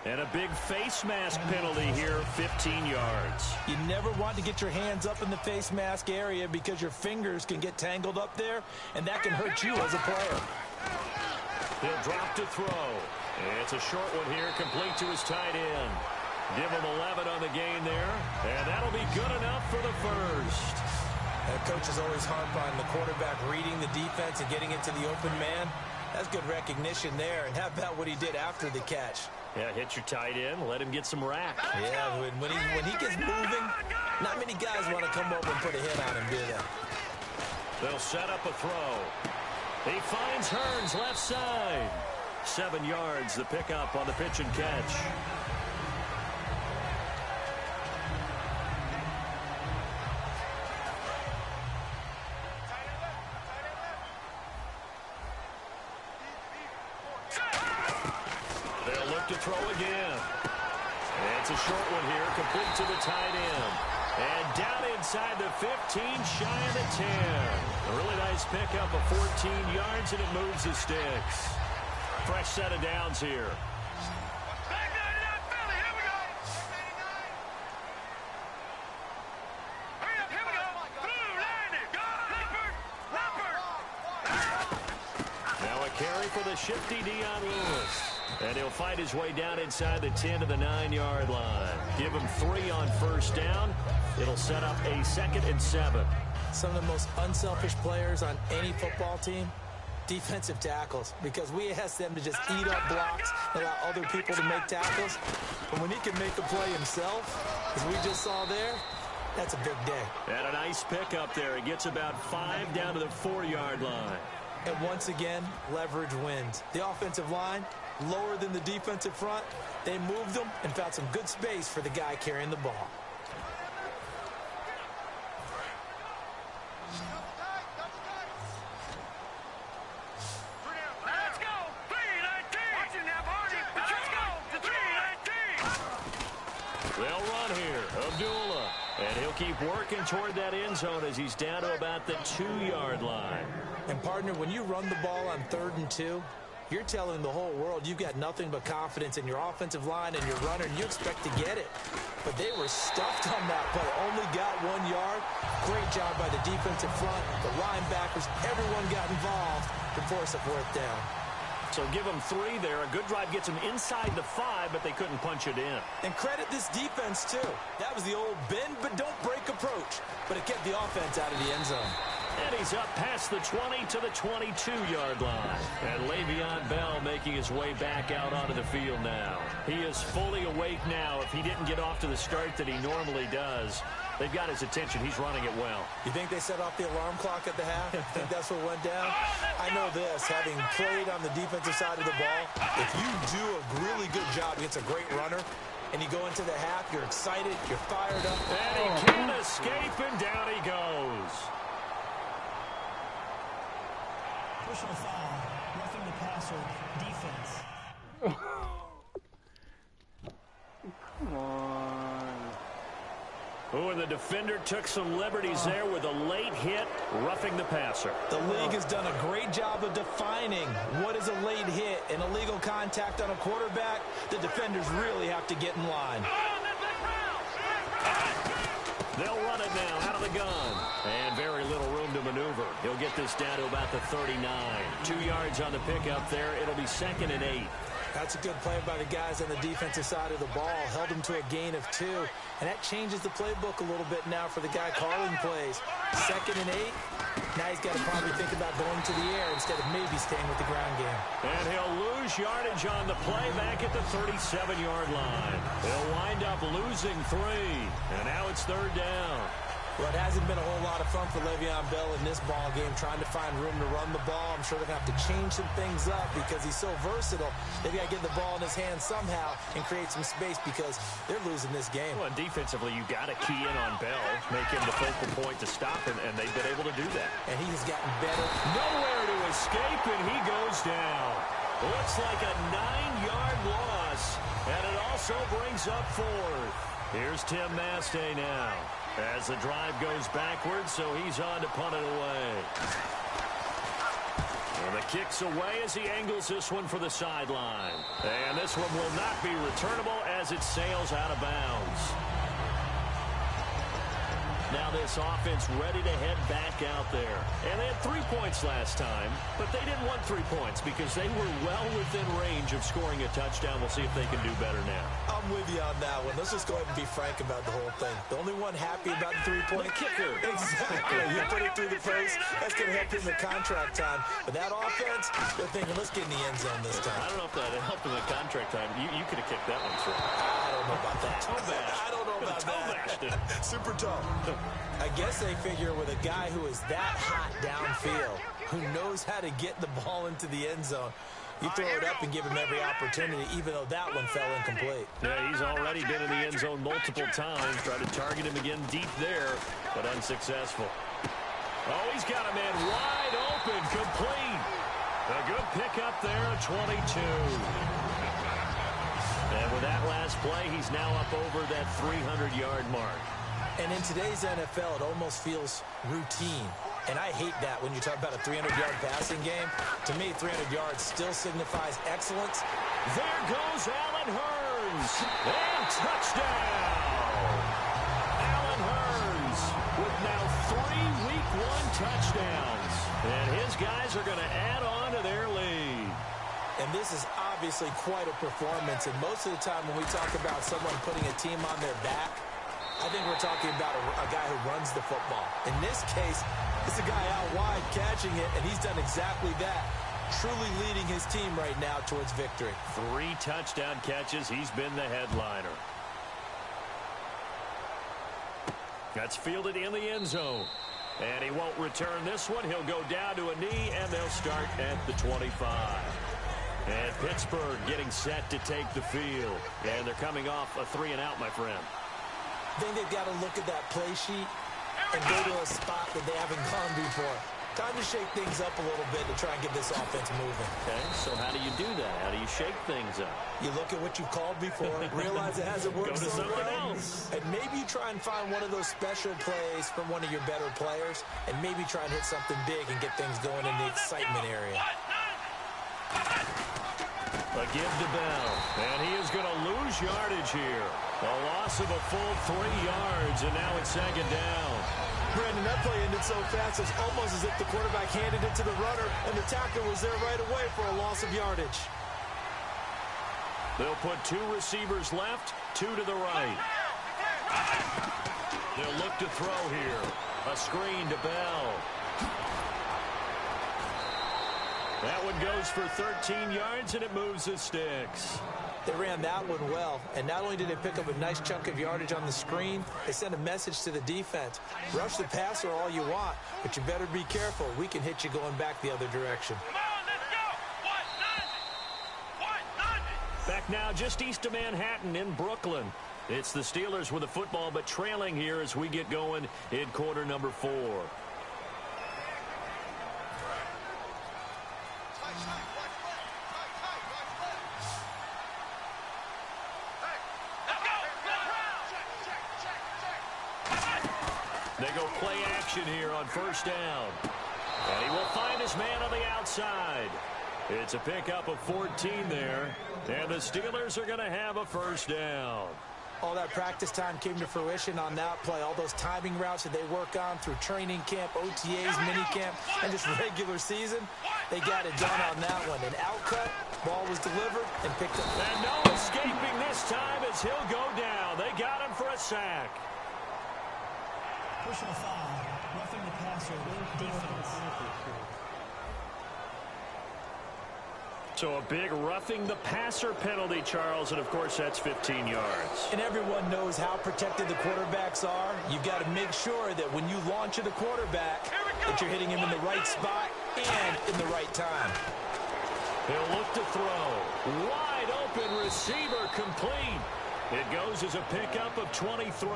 And a big face mask penalty here, 15 yards. You never want to get your hands up in the face mask area because your fingers can get tangled up there, and that can hurt you as a player. He'll drop to throw. It's a short one here, complete to his tight end. Give him 11 on the gain there, and that'll be good enough for the first. Coaches always harp on the quarterback reading the defense and getting into the open man. That's good recognition there, and how about what he did after the catch? Yeah, hit your tight end, let him get some rack. Yeah, when he gets moving, not many guys want to come over and put a hit on him, do they? They'll set up a throw. He finds Hearns left side. 7 yards, the pickup on the pitch and catch. To throw again. It's a short one here, complete to the tight end. And down inside the 15, shy of the 10. A really nice pickup of 14 yards, and it moves the sticks. Fresh set of downs here. Back 99 Philly, here we go. Hurry up, here we go. Blue, landed. Go, Leopard. Now a carry for the shifty Dion Lewis. And he'll fight his way down inside the 10 to the 9-yard line. Give him 3 on first down. It'll set up a 2nd and 7. Some of the most unselfish players on any football team, defensive tackles, because we ask them to just eat up blocks and allow other people to make tackles. But when he can make the play himself, as we just saw there, that's a big day. And a nice pickup there. He gets about 5 down to the 4-yard line. And once again, leverage wins. The offensive line, lower than the defensive front. They moved them and found some good space for the guy carrying the ball. Let's go! 319! Watch it now, Barney! Let's go! To 319! They'll run here. Abdullah. And he'll keep working toward that end zone as he's down to about the 2-yard line. And, partner, when you run the ball on 3rd and 2, you're telling the whole world you've got nothing but confidence in your offensive line and your runner, and you expect to get it. But they were stuffed on that play. Only got 1 yard. Great job by the defensive front, the linebackers. Everyone got involved to force a 4th down. So give them 3 there. A good drive gets them inside the 5, but they couldn't punch it in. And credit this defense, too. That was the old bend but don't break approach. But it kept the offense out of the end zone. And he's up past the 20 to the 22-yard line. And Le'Veon Bell making his way back out onto the field now. He is fully awake now. If he didn't get off to the start that he normally does, they've got his attention. He's running it well. You think they set off the alarm clock at the half? Think that's what went down? I know this, having played on the defensive side of the ball, if you do a really good job against a great runner, and you go into the half, you're excited, you're fired up. And he can't escape, and down he goes. Personal foul, roughing the passer, defense. Come on. Oh, and the defender took some liberties there with a late hit, roughing the passer. The league has done a great job of defining what is a late hit and illegal contact on a quarterback. The defenders really have to get in line. They'll run it now out of the gun. And very little room to maneuver. He'll get this down to about the 39. 2 yards on the pickup there. It'll be 2nd and 8. That's a good play by the guys on the defensive side of the ball. Held them to a gain of 2. And that changes the playbook a little bit now for the guy calling plays. 2nd and 8. Now he's got to probably think about going to the air instead of maybe staying with the ground game. And he'll lose yardage on the play back at the 37-yard line. He'll wind up losing 3. And now it's 3rd down. Well, it hasn't been a whole lot of fun for Le'Veon Bell in this ball game, trying to find room to run the ball. I'm sure they're going to have to change some things up because he's so versatile. They've got to get the ball in his hands somehow and create some space because they're losing this game. Well, defensively, you've got to key in on Bell, make him the focal point to stop him, and they've been able to do that. And he has gotten better. Nowhere to escape, and he goes down. Looks like a 9-yard loss, and it also brings up 4th. Here's Tim Mastay now. As the drive goes backwards, so he's on to punt it away. And the kick's away as he angles this one for the sideline. And this one will not be returnable as it sails out of bounds. Now this offense ready to head back out there. And they had 3 points last time, but they didn't want 3 points because they were well within range of scoring a touchdown. We'll see if they can do better now. I'm with you on that one. Let's just go ahead and be frank about the whole thing. The only one happy about the 3-point kicker. Exactly. You put it through the post. That's going to help him in contract time. But that offense, they're thinking, let's get in the end zone this time. I don't know if that helped in the contract time. You could have kicked that one through. I don't know about that. Toe-bashed. I don't know about Toe-bashed it. that. Super toe. I guess they figure with a guy who is that hot downfield, who knows how to get the ball into the end zone, you throw it up and give him every opportunity, even though that one fell incomplete. Yeah, he's already been in the end zone multiple times. Tried to target him again deep there, but unsuccessful. Oh, he's got a man wide open, complete. A good pickup there, 22. And with that last play, he's now up over that 300-yard mark. And in today's NFL, it almost feels routine. And I hate that when you talk about a 300-yard passing game. To me, 300 yards still signifies excellence. There goes Allen Hurns. And touchdown. Allen Hurns with now 3 Week 1 touchdowns. And his guys are going to add on to their lead. And this is obviously quite a performance. And most of the time when we talk about someone putting a team on their back, I think we're talking about a guy who runs the football. In this case, it's a guy out wide catching it, and he's done exactly that. Truly leading his team right now towards victory. 3 touchdown catches. He's been the headliner. That's fielded in the end zone. And he won't return this one. He'll go down to a knee, and they'll start at the 25. And Pittsburgh getting set to take the field. And they're coming off a 3-and-out, my friend. I think they've got to look at that play sheet and go to a spot that they haven't gone before. Time to shake things up a little bit to try and get this offense moving. Okay, so how do you do that? How do you shake things up? You look at what you've called before, realize it hasn't worked so well, and maybe you try and find one of those special plays from one of your better players, and maybe try and hit something big and get things going in the excitement area. A give to Bell, and he is going to lose yardage here. A loss of a full 3 yards, and now it's second down. Brandon, that play ended so fast, it's almost as if the quarterback handed it to the runner, and the tackler was there right away for a loss of yardage. They'll put 2 receivers left, 2 to the right. They'll look to throw here. A screen to Bell. That one goes for 13 yards, and it moves the sticks. They ran that one well, and not only did they pick up a nice chunk of yardage on the screen, they sent a message to the defense. Rush the passer all you want, but you better be careful. We can hit you going back the other direction. Come on, let's go. 1-0. Back now just east of Manhattan in Brooklyn. It's the Steelers with the football, but trailing here as we get going in quarter number 4. They go play action here on first down. And he will find his man on the outside. It's a pickup of 14 there. And the Steelers are going to have a first down. All that practice time came to fruition on that play. All those timing routes that they work on through training camp, OTAs, minicamp, and just regular season, they got it done on that one. An outcut, ball was delivered, and picked up. And no escaping this time as he'll go down. They got him for a sack. Personal foul, roughing the passer, defense. So a big roughing the passer penalty, Charles, and of course that's 15 yards. And everyone knows how protected the quarterbacks are. You've got to make sure that when you launch at a quarterback, that you're hitting him in the right spot and in the right time. He'll look to throw. Wide open receiver complete. It goes as a pickup of 23.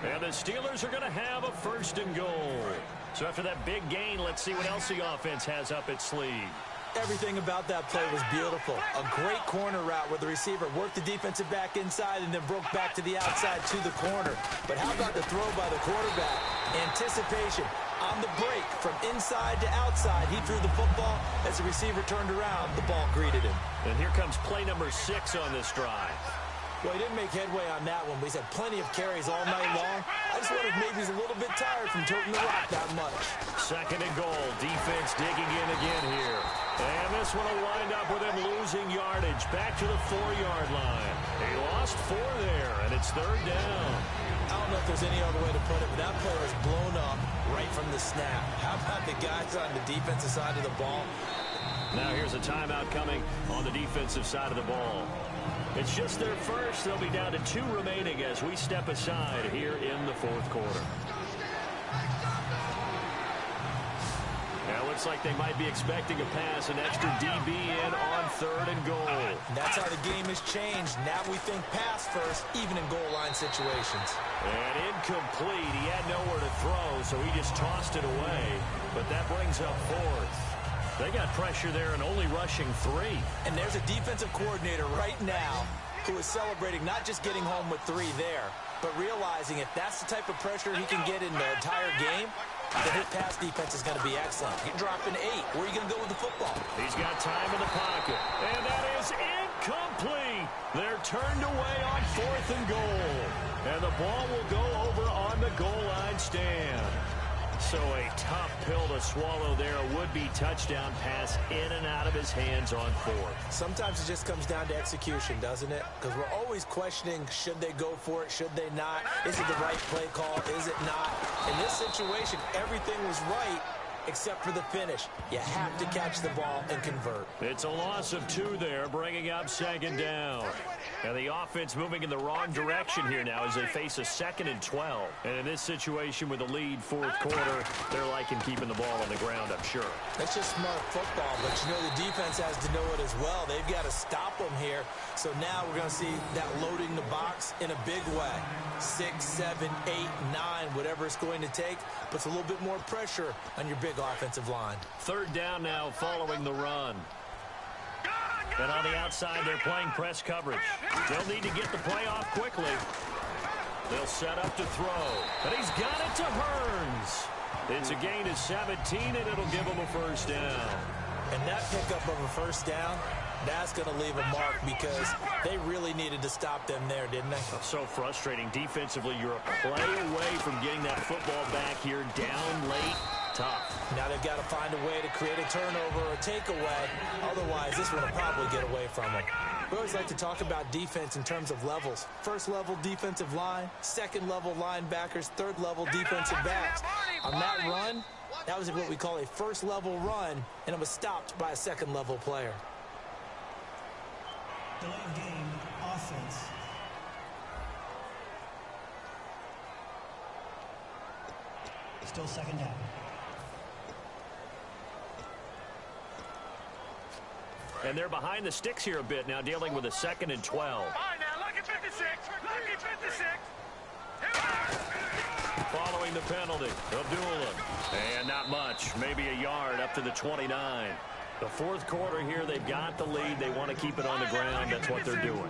And the Steelers are going to have a first and goal. So after that big gain, let's see what else the offense has up its sleeve. Everything about that play was beautiful. A great corner route where the receiver worked the defensive back inside and then broke back to the outside to the corner. But how about the throw by the quarterback? Anticipation on the break from inside to outside. He threw the football. As the receiver turned around, the ball greeted him. And here comes play number 6 on this drive. Well, he didn't make headway on that one, but he's had plenty of carries all night long. I just wondered if maybe he's a little bit tired from toting the rock that much. Second and goal. Defense digging in again here. And this one will wind up with him losing yardage back to the 4-yard line. He lost 4 there, and it's third down. I don't know if there's any other way to put it, but that play was blown up right from the snap. How about the guys on the defensive side of the ball? Now here's a timeout coming on the defensive side of the ball. It's just their first. They'll be down to 2 remaining as we step aside here in the fourth quarter. Now it looks like they might be expecting a pass, an extra DB in on third and goal. And that's how the game has changed. Now we think pass first, even in goal line situations. And incomplete. He had nowhere to throw, so he just tossed it away. But that brings up fourth. They got pressure there and only rushing 3. And there's a defensive coordinator right now who is celebrating not just getting home with 3 there, but realizing if that's the type of pressure he can get in the entire game, the hit pass defense is going to be excellent. You're dropping 8. Where are you going to go with the football? He's got time in the pocket. And that is incomplete. They're turned away on 4th and goal. And the ball will go over on the goal line stand. So a tough pill to swallow there. A would-be touchdown pass in and out of his hands on 4th. Sometimes it just comes down to execution, doesn't it? Because we're always questioning, should they go for it, should they not? Is it the right play call, is it not? In this situation, everything was right, except for the finish. You have to catch the ball and convert. It's a loss of 2 there, bringing up second down. And the offense moving in the wrong direction here now as they face a 2nd and 12. And in this situation with a lead fourth quarter, they're liking keeping the ball on the ground, I'm sure. That's just smart football, but you know the defense has to know it as well. They've got to stop them here. So now we're going to see that loading the box in a big way. 6, 7, 8, 9, whatever it's going to take, puts a little bit more pressure on your big offensive line. Third down now following the run. And on the outside, they're playing press coverage. They'll need to get the play off quickly. They'll set up to throw. And he's got it to Hearns. It's a gain of 17, and it'll give him a first down. And that pickup of a first down, that's going to leave a mark because they really needed to stop them there, didn't they? So frustrating. Defensively, you're a play away from getting that football back here down late. Tough. Now they've got to find a way to create a turnover or a takeaway. Otherwise, this one will probably get away from them. We always like to talk about defense in terms of levels. First level defensive line, second level linebackers, third level defensive backs. On that run, that was what we call a first level run, and it was stopped by a second level player. Delay of game, offense. Still second down. And they're behind the sticks here a bit now, dealing with a 2nd and 12. All right, now, lucky 56. Lucky 56. Following the penalty, Abdullah. And not much, maybe a yard up to the 29. The fourth quarter here, they've got the lead. They want to keep it on the ground. That's what they're doing.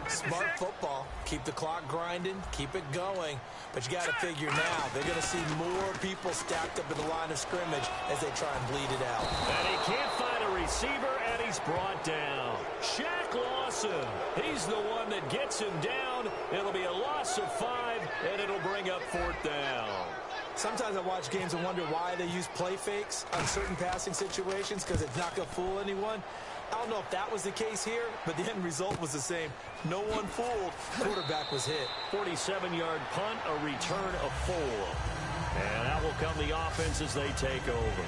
Smart football. Keep the clock grinding. Keep it going. But you got to figure now, they're going to see more people stacked up in the line of scrimmage as they try and bleed it out. And he can't find a receiver, and he's brought down. Shaq Lawson. He's the one that gets him down. It'll be a loss of 5, and it'll bring up 4th down. Sometimes I watch games and wonder why they use play fakes on certain passing situations because it's not going to fool anyone. I don't know if that was the case here, but the end result was the same. No one fooled. Quarterback was hit. 47-yard punt, a return of 4. And that will come the offense as they take over.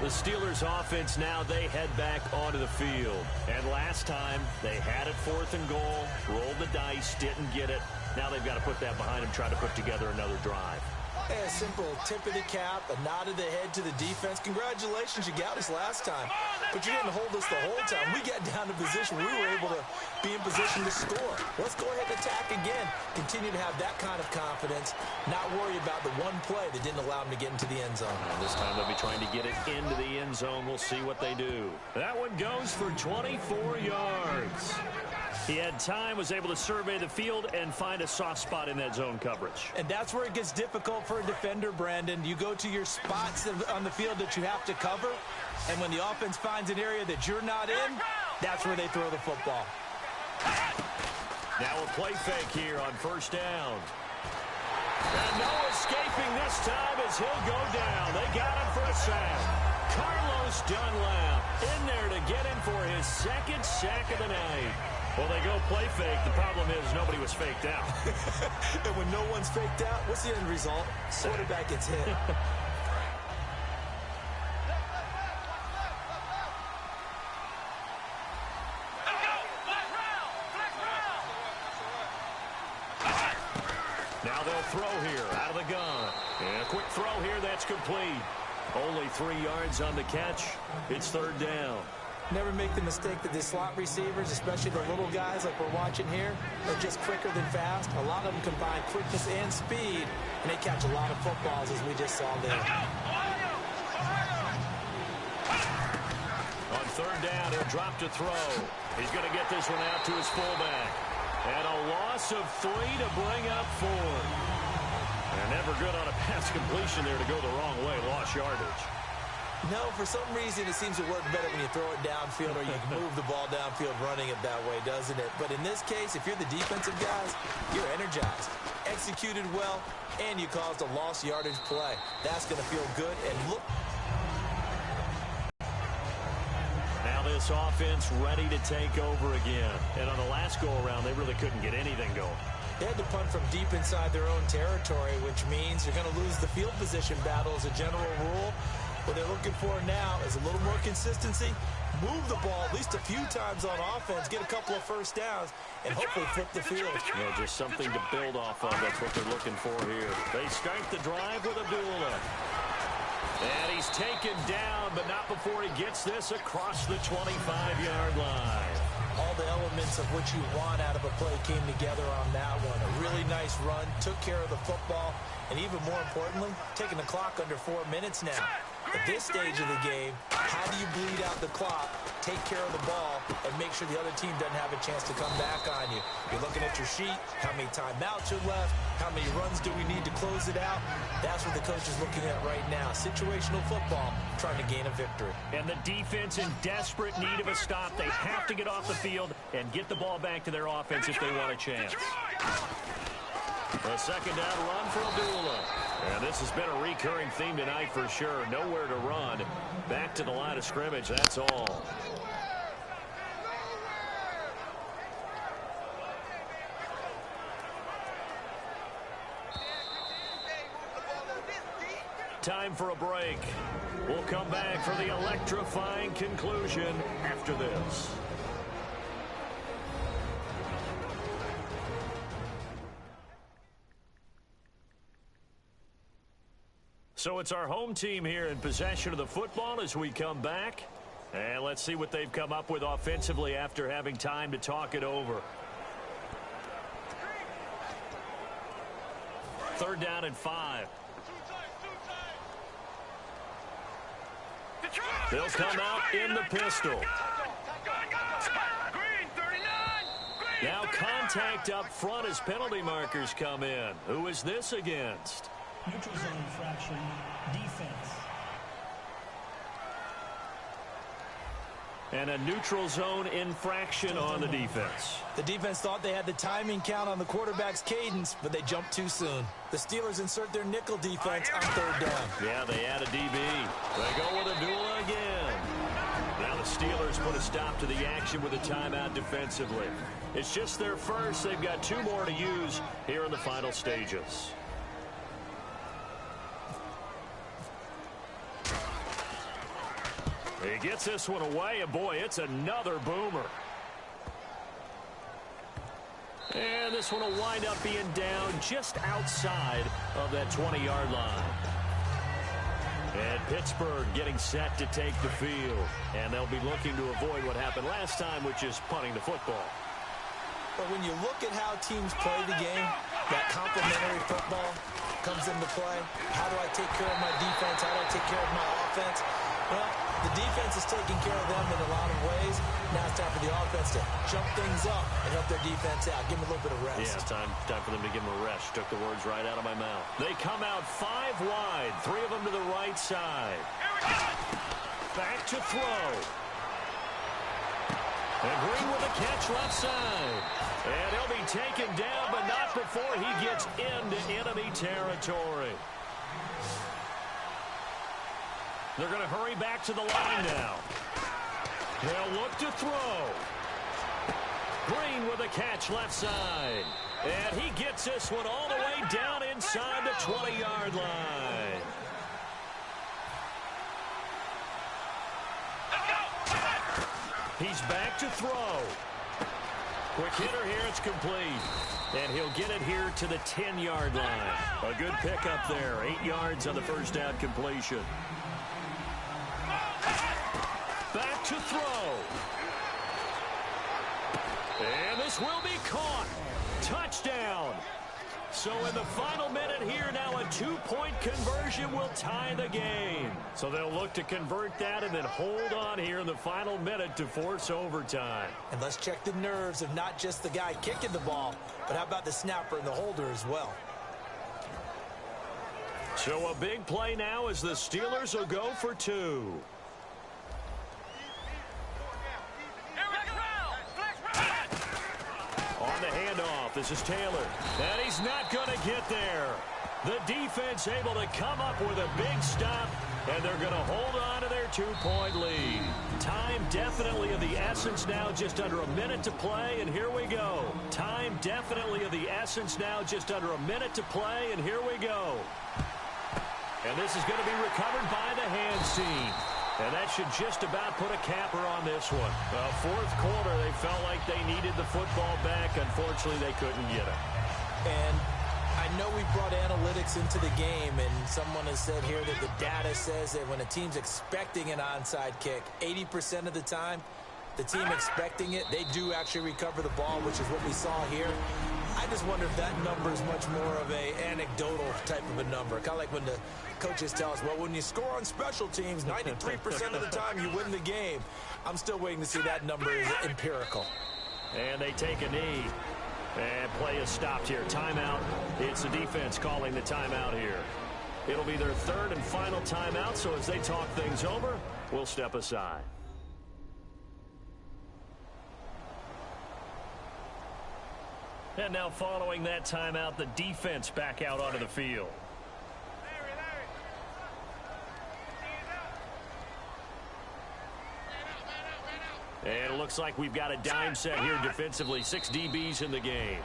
The Steelers offense now, they head back onto the field. And last time, they had it 4th and goal, rolled the dice, didn't get it. Now they've got to put that behind them, try to put together another drive. A simple tip of the cap, a nod of the head to the defense. Congratulations, you got us last time. But you didn't hold us the whole time. We got down to position. We were able to be in position to score. Let's go ahead and attack again. Continue to have that kind of confidence. Not worry about the one play that didn't allow them to get into the end zone. And this time they'll be trying to get it into the end zone. We'll see what they do. That one goes for 24 yards. He had time, was able to survey the field and find a soft spot in that zone coverage. And that's where it gets difficult for a defender, Brandon. You go to your spots on the field that you have to cover, and when the offense finds an area that you're not in, that's where they throw the football. Now a play fake here on 1st down. And no escaping this time as he'll go down. They got him for a sack. Carlos Dunlap in there to get him for his 2nd sack of the night. Well, they go play fake. The problem is nobody was faked out. And when no one's faked out, what's the end result? Quarterback gets hit. Now they'll throw here out of the gun. And a quick throw here, that's complete. Only 3 yards on the catch. It's 3rd down. Never make the mistake that the slot receivers, especially the little guys like we're watching here, are just quicker than fast. A lot of them combine quickness and speed, and they catch a lot of footballs, as we just saw there. On 3rd down, he'll drop to throw. He's going to get this one out to his fullback. And a loss of 3 to bring up 4. And never good on a pass completion there to go the wrong way. Lost yardage. No, for some reason it seems to work better when you throw it downfield or you move the ball downfield running it that way, doesn't it? But in this case, if you're the defensive guys, you're energized, executed well, and you caused a lost yardage play. That's going to feel good and look. Now this offense ready to take over again. And on the last go-around, they really couldn't get anything going. They had to punt from deep inside their own territory, which means you're going to lose the field position battle as a general rule. What they're looking for now is a little more consistency, move the ball at least a few times on offense, get a couple of first downs, and hopefully flip the field. Yeah, just something to build off of. That's what they're looking for here. They start the drive with Abdullah. And he's taken down, but not before he gets this across the 25-yard line. All the elements of what you want out of a play came together on that one. A really nice run, took care of the football, and even more importantly, taking the clock under 4 minutes now. At this stage of the game, how do you bleed out the clock, take care of the ball, and make sure the other team doesn't have a chance to come back on you? You're looking at your sheet, how many timeouts are left, how many runs do we need to close it out? That's what the coach is looking at right now. Situational football, trying to gain a victory. And the defense in desperate need of a stop. They have to get off the field and get the ball back to their offense if they want a chance. A second down run for Abdullah. And this has been a recurring theme tonight for sure. Nowhere to run. Back to the line of scrimmage, that's all. Time for a break. We'll come back for the electrifying conclusion after this. So it's our home team here in possession of the football as we come back. And let's see what they've come up with offensively after having time to talk it over. Third down and 5. They'll come out in the pistol. Now contact up front as penalty markers come in. Who is this against? Neutral zone infraction, defense. And a neutral zone infraction on the defense. The defense thought they had the timing count on the quarterback's cadence, but they jumped too soon. The Steelers insert their nickel defense on third down. Yeah, they add a DB. They go with Abdullah again. Now the Steelers put a stop to the action with a timeout defensively. It's just their first. They've got 2 more to use here in the final stages. He gets this one away, and boy, it's another boomer. And this one will wind up being down just outside of that 20-yard line. And Pittsburgh getting set to take the field. And they'll be looking to avoid what happened last time, which is punting the football. But when you look at how teams play the game, that complementary football comes into play. How do I take care of my defense? How do I take care of my offense? Well, the defense is taking care of them in a lot of ways. Now it's time for the offense to jump things up and help their defense out. Give them a little bit of rest. Yeah, it's time for them to give them a rest. Took the words right out of my mouth. They come out 5 wide, 3 of them to the right side. Back to throw. And Green with a catch left side. And he'll be taken down, but not before he gets into enemy territory. They're going to hurry back to the line now. They'll look to throw. Green with a catch left side. And he gets this one all the way down inside the 20-yard line. He's back to throw. Quick hitter here, it's complete. And he'll get it here to the 10-yard line. A good pickup there. 8 yards on the first down completion. Back to throw. And this will be caught. Touchdown. So in the final minute here, now a 2-point conversion will tie the game. So they'll look to convert that and then hold on here in the final minute to force overtime. And let's check the nerves of not just the guy kicking the ball, but how about the snapper and the holder as well. So a big play now as the Steelers will go for 2. On the handoff, this is Taylor. And he's not going to get there. The defense able to come up with a big stop, and they're going to hold on to their 2-point lead. Time definitely of the essence now, just under a minute to play, and here we go. Time definitely of the essence now, just under a minute to play, and here we go. And this is going to be recovered by the hands team. And that should just about put a capper on this one. Fourth quarter, they felt like they needed the football back. Unfortunately, they couldn't get it. And I know we brought analytics into the game, and someone has said here that the data says that when a team's expecting an onside kick, 80% of the time, the team expecting it, they do actually recover the ball, which is what we saw here. I just wonder if that number is much more of a anecdotal type of a number. Kind of like when the coaches tell us, well, when you score on special teams, 93% of the time you win the game. I'm still waiting to see that number is empirical. And they take a knee. And play is stopped here. Timeout. It's the defense calling the timeout here. It'll be their third and final timeout, so as they talk things over, we'll step aside. And now following that timeout, the defense back out onto the field. And it looks like we've got a dime set here defensively. 6 DBs in the game.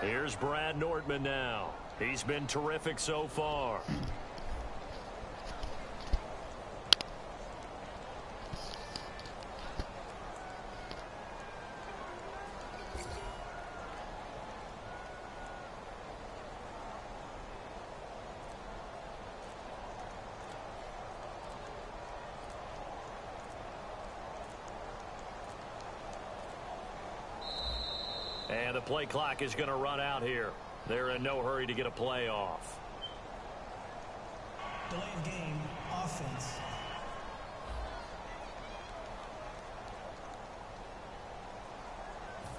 Here's Brad Nordman now. He's been terrific so far. And the play clock is going to run out here. They're in no hurry to get a play off. Delay of game, offense.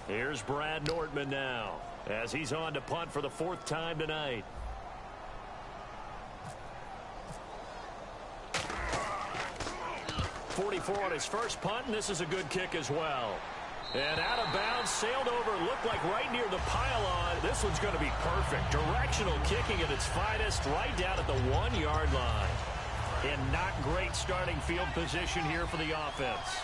Here's Brad Nordman now as he's on to punt for the 4th time tonight. .44 on his first punt, and this is a good kick as well. And out of bounds, sailed over, looked like right near the pylon. This one's going to be perfect. Directional kicking at its finest, right down at the 1-yard line. And not great starting field position here for the offense.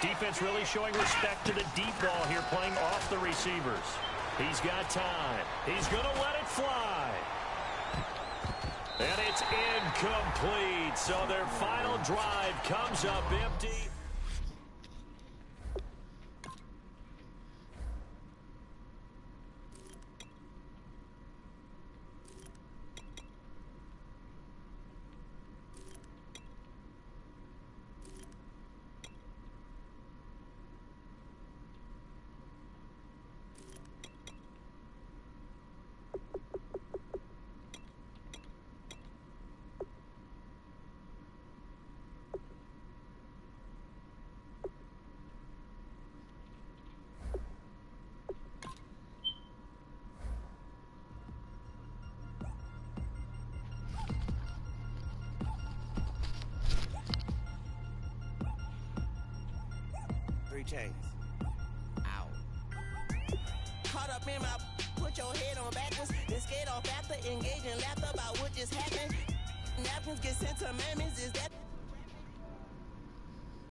Defense really showing respect to the deep ball here, playing off the receivers. He's got time. He's going to let it fly. And it's incomplete. So their final drive comes up empty. Chains. Ow. Caught up in my, put your head on backwards, then skate off after engaging laughter about what just happened. Napkins get sent to mammies, is that